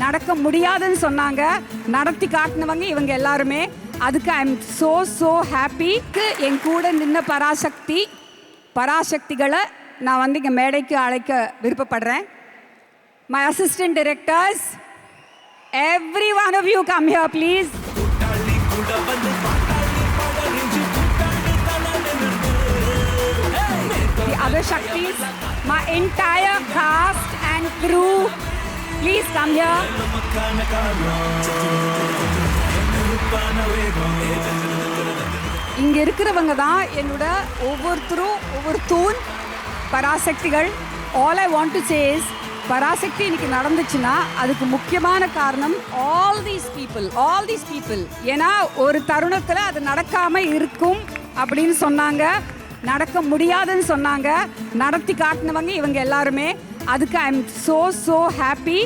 நடக்க முடியாதுன்னு சொன்னாங்க, நடத்தி காட்டினவங்க இவங்க எல்லாருமே. அதுக்கு ஐ எம் ஸோ ஹாப்பி. என் கூட நின்ன பராசக்திகளை நான் வந்து இங்கே மேடைக்கு அழைக்க விருப்பப்படுறேன். My assistant directors, every one of you come here please. The other Shaktis, my entire cast and crew, please come here. இங்க இருக்கிறவங்க தான் என்னோட ஒவ்வொருத்தரும் ஒவ்வொரு தூண் பராசக்திகள். All I want to say is, Parasakthi இன்னைக்கு நடந்துச்சுன்னா அதுக்கு முக்கியமான காரணம் ஆல் தீஸ் பீப்புள். ஏன்னா ஒரு தருணத்தில் அது நடக்காம இருக்கும் அப்படின்னு சொன்னாங்க, நடக்க முடியாதுன்னு சொன்னாங்க, நடத்தி காட்டினவங்க இவங்க எல்லாருமே. அதுக்கு ஐ எம் ஸோ ஹாப்பி.